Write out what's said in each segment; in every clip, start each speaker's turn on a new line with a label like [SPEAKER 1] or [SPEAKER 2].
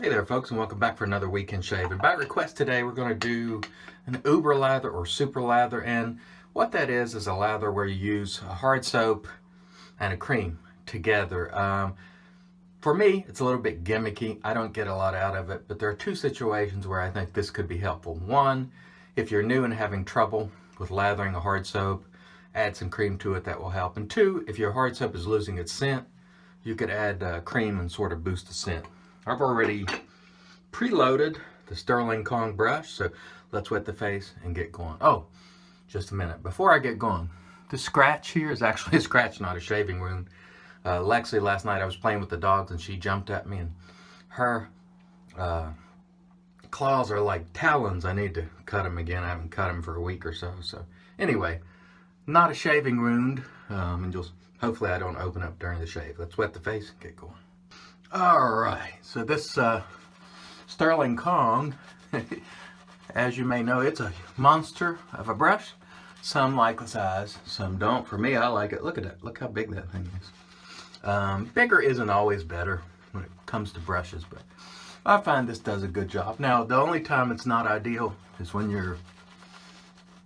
[SPEAKER 1] Hey there folks, and welcome back for another weekend shave. And by request today we're going to do an uber lather or super lather, and what that is a lather where you use a hard soap and a cream together. For me it's a little bit gimmicky. I don't get a lot out of it, but there are two situations where I think this could be helpful. One, if you're new and having trouble with lathering a hard soap, add some cream to it, that will help. And two, if your hard soap is losing its scent, you could add cream and sort of boost the scent. I've already preloaded the Sterling Kong brush, so let's wet the face and get going. Oh, just a minute. Before I get going, the scratch here is actually a scratch, not a shaving wound. Lexi, last night I was playing with the dogs and she jumped at me, and her claws are like talons. I need to cut them again. I haven't cut them for a week or so. So anyway, not a shaving wound, and just hopefully I don't open up during the shave. Let's wet the face and get going. All right, so this Sterling Kong, as you may know, it's a monster of a brush. Some like the size, some don't. For me, I like it. Look at that. Look how big that thing is. Bigger isn't always better when it comes to brushes, but I find this does a good job. Now, the only time it's not ideal is when you're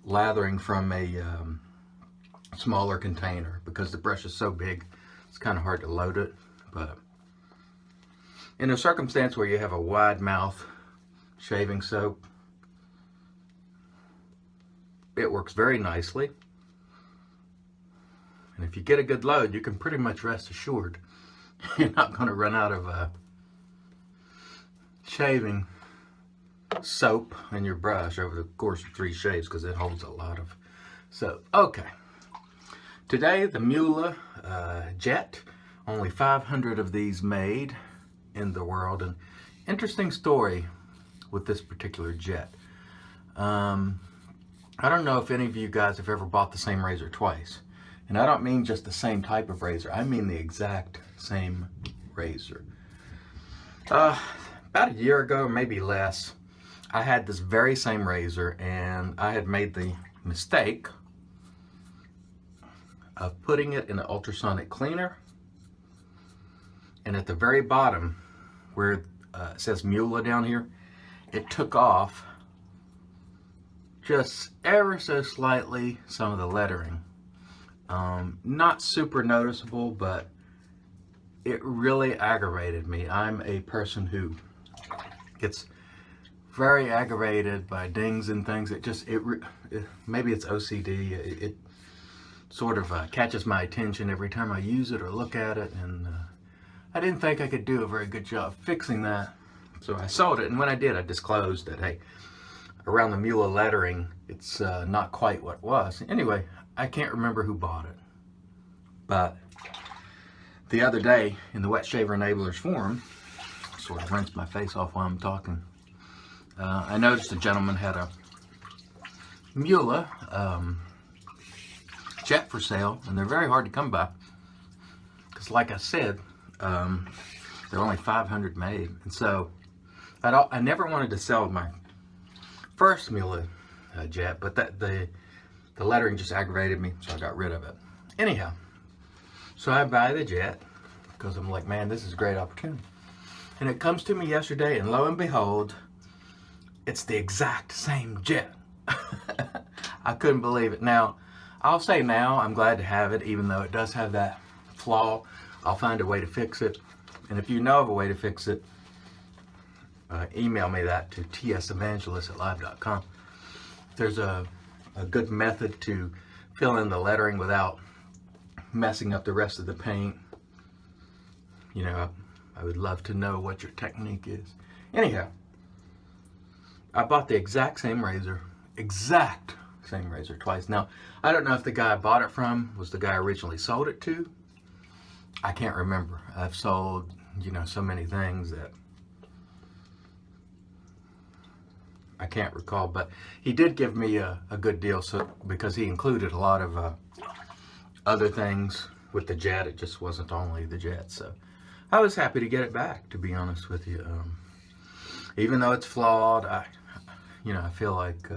[SPEAKER 1] lathering from a smaller container, because the brush is so big, it's kind of hard to load it. But in a circumstance where you have a wide mouth shaving soap, it works very nicely. And if you get a good load, you can pretty much rest assured you're not going to run out of shaving soap in your brush over the course of 3 shaves, because it holds a lot of soap. Okay, today the Muhle Jet, only 500 of these made in the world. And interesting story with this particular jet. I don't know if any of you guys have ever bought the same razor twice. And I don't mean just the same type of razor, I mean the exact same razor. About a year ago, or maybe less, I had this very same razor, and I had made the mistake of putting it in an ultrasonic cleaner, and at the very bottom where it says Muhle down here, it took off just ever so slightly some of the lettering. Not super noticeable, but it really aggravated me. I'm a person who gets very aggravated by dings and things. Maybe it's OCD. It sort of catches my attention every time I use it or look at it, and I didn't think I could do a very good job fixing that, so I sold it. And when I did, I disclosed that, hey, around the Muhle lettering, it's not quite what it was. Anyway, I can't remember who bought it, but the other day in the Wet Shaver Enablers forum, sort of rinsed my face off while I'm talking, I noticed a gentleman had a Muhle Jet for sale, and they're very hard to come by, because like I said, there are only 500 made. And so I never wanted to sell my first Muhle Jet, but the lettering just aggravated me, so I got rid of it. Anyhow, so I buy the Jet because I'm like, man, this is a great opportunity. And it comes to me yesterday, and lo and behold, it's the exact same Jet. I couldn't believe it. Now, I'll say now I'm glad to have it, even though it does have that flaw. I'll find a way to fix it. And if you know of a way to fix it, email me that to tsevangelist@live.com. There's a good method to fill in the lettering without messing up the rest of the paint. You know, I would love to know what your technique is. Anyhow, I bought the exact same razor twice. Now, I don't know if the guy I bought it from was the guy I originally sold it to. I can't remember. I've sold, so many things that I can't recall, but he did give me a good deal, because he included a lot of other things with the Jet. It just wasn't only the Jet, so I was happy to get it back, to be honest with you. Even though it's flawed, I feel like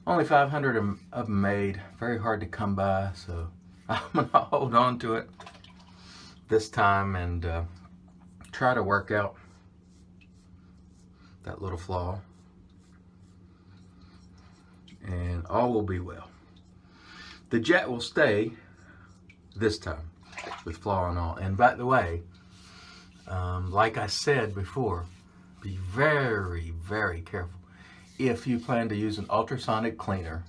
[SPEAKER 1] only 500 of them made, very hard to come by, so I'm gonna hold on to it this time and try to work out that little flaw, and all will be well. The jet will stay this time with flaw and all. And by the way, like I said before, be very, very careful if you plan to use an ultrasonic cleaner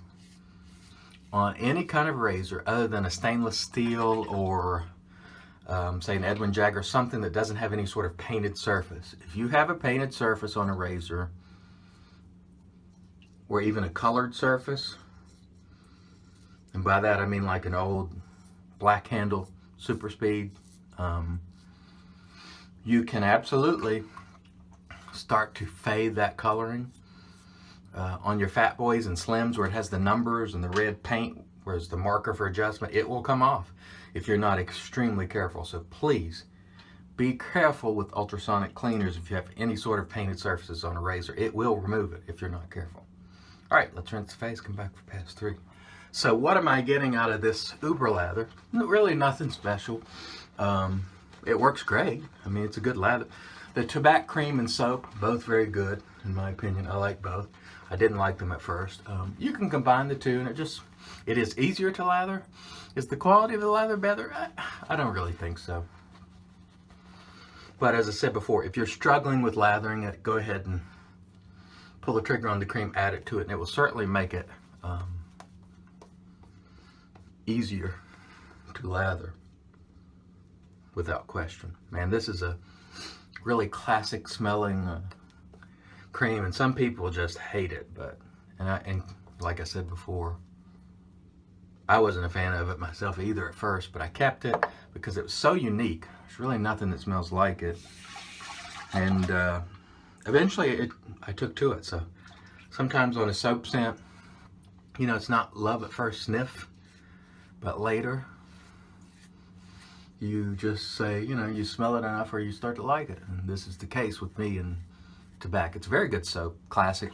[SPEAKER 1] on any kind of razor other than a stainless steel or say an Edwin Jagger, something that doesn't have any sort of painted surface. If you have a painted surface on a razor, or even a colored surface, and by that I mean like an old black handle super speed, you can absolutely start to fade that coloring. On your Fat Boys and Slims where it has the numbers and the red paint, where's the marker for adjustment, it will come off if you're not extremely careful. So please be careful with ultrasonic cleaners if you have any sort of painted surfaces on a razor. It will remove it if you're not careful. All right, let's rinse the face, come back for pass 3. So what am I getting out of this Uber lather? Really nothing special. It works great. I mean, it's a good lather. The Tabac cream and soap, both very good in my opinion. I like both. I didn't like them at first. You can combine the two, and it is easier to lather. Is the quality of the lather better? I don't really think so. But as I said before, if you're struggling with lathering it, go ahead and pull the trigger on the cream, add it to it, and it will certainly make it easier to lather without question. Man, this is a really classic smelling cream, and some people just hate it, but and like I said before, I wasn't a fan of it myself either at first, but I kept it because it was so unique. There's really nothing that smells like it, and eventually I took to it. So sometimes on a soap scent, you know, it's not love at first sniff, but later you just say, you know, you smell it enough or you start to like it, and this is the case with me and Tabac. It's a very good soap, classic.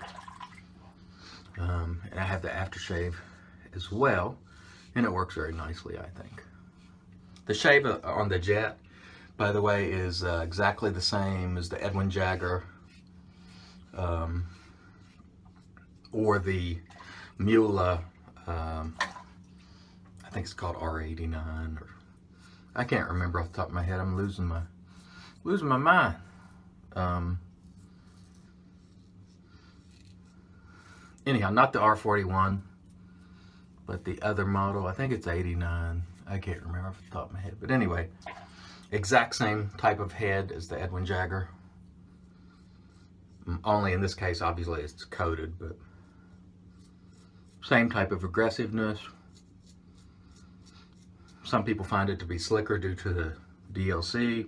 [SPEAKER 1] And I have the aftershave as well, and it works very nicely, I think. The shave on the Jet, by the way, is exactly the same as the Edwin Jagger or the Muhle, I think it's called R89, or I can't remember off the top of my head. I'm losing my mind. Anyhow, not the R41, but the other model. I think it's 89. I can't remember off the top of my head. But anyway, exact same type of head as the Edwin Jagger. Only in this case, obviously, it's coated, but same type of aggressiveness. Some people find it to be slicker due to the DLC.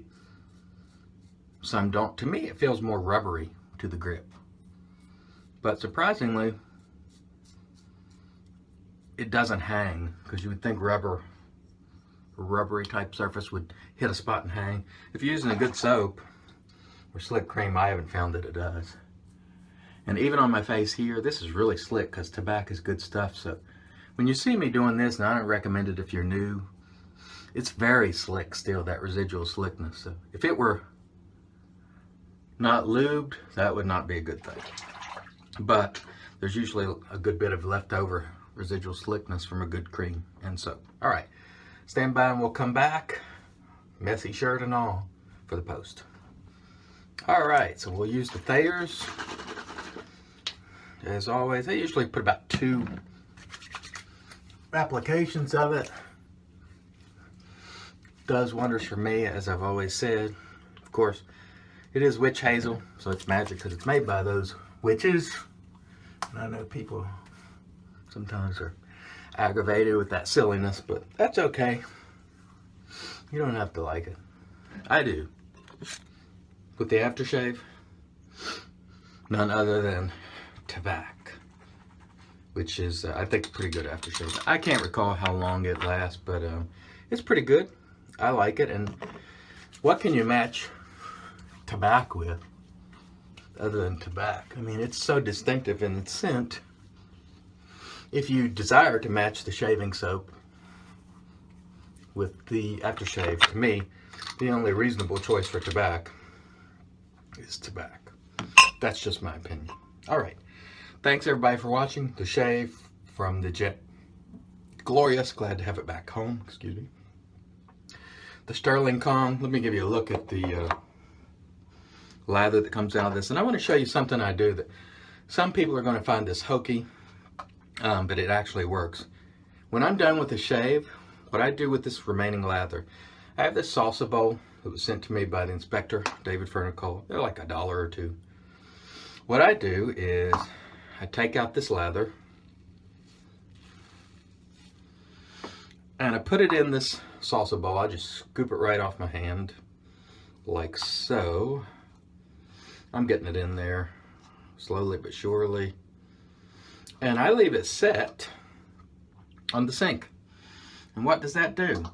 [SPEAKER 1] Some don't. To me, it feels more rubbery to the grip. But surprisingly, it doesn't hang, because you would think rubbery type surface would hit a spot and hang. If you're using a good soap or slick cream, I haven't found that it does. And even on my face here, this is really slick because Tabac is good stuff. So when you see me doing this, and I don't recommend it if you're new, it's very slick still, that residual slickness. So if it were not lubed, that would not be a good thing. But there's usually a good bit of leftover residual slickness from a good cream and soap. All right, stand by and we'll come back, messy shirt and all, for the post. All right, so we'll use the Thayers. As always, I usually put about 2 applications of it. Does wonders for me, as I've always said. Of course, it is witch hazel, so it's magic because it's made by those witches. And I know people sometimes are aggravated with that silliness, but that's okay. You don't have to like it. I do. With the aftershave, none other than Tabac, which is, I think, a pretty good aftershave. I can't recall how long it lasts, but it's pretty good. I like it. And what can you match Tabac with other than Tabac? I mean, it's so distinctive in its scent. If you desire to match the shaving soap with the aftershave, to me, the only reasonable choice for Tabac is Tabac. That's just my opinion. All right. Thanks everybody for watching the shave from the Jet. Glorious. Glad to have it back home. Excuse me. The Sterling Kong. Let me give you a look at the lather that comes out of this. And I want to show you something I do that some people are going to find this hokey, but it actually works. When I'm done with the shave, what I do with this remaining lather, I have this salsa bowl that was sent to me by the inspector, David Furnicle. They're like $1 or $2. What I do is I take out this lather and I put it in this salsa bowl. I just scoop it right off my hand like so. I'm getting it in there slowly but surely. And I leave it set on the sink. And what does that do?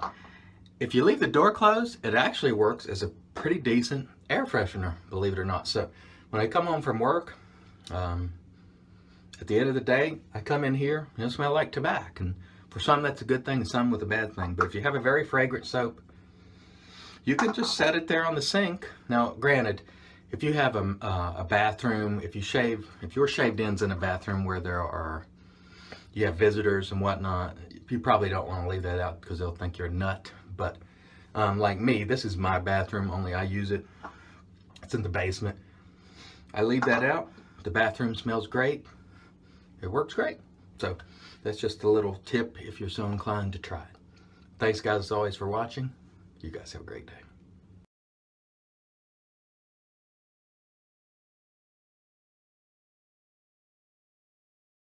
[SPEAKER 1] If you leave the door closed, it actually works as a pretty decent air freshener, believe it or not. So when I come home from work, at the end of the day, I come in here, it'll smell like tobacco. And for some, that's a good thing, and some with a bad thing. But if you have a very fragrant soap, you can just set it there on the sink. Now, granted, if you have a bathroom, if your shaved ends in a bathroom where you have visitors and whatnot, you probably don't want to leave that out because they'll think you're a nut. But like me, this is my bathroom, only I use it. It's in the basement. I leave that out. The bathroom smells great. It works great. So that's just a little tip if you're so inclined to try it. Thanks guys as always for watching. You guys have a great day.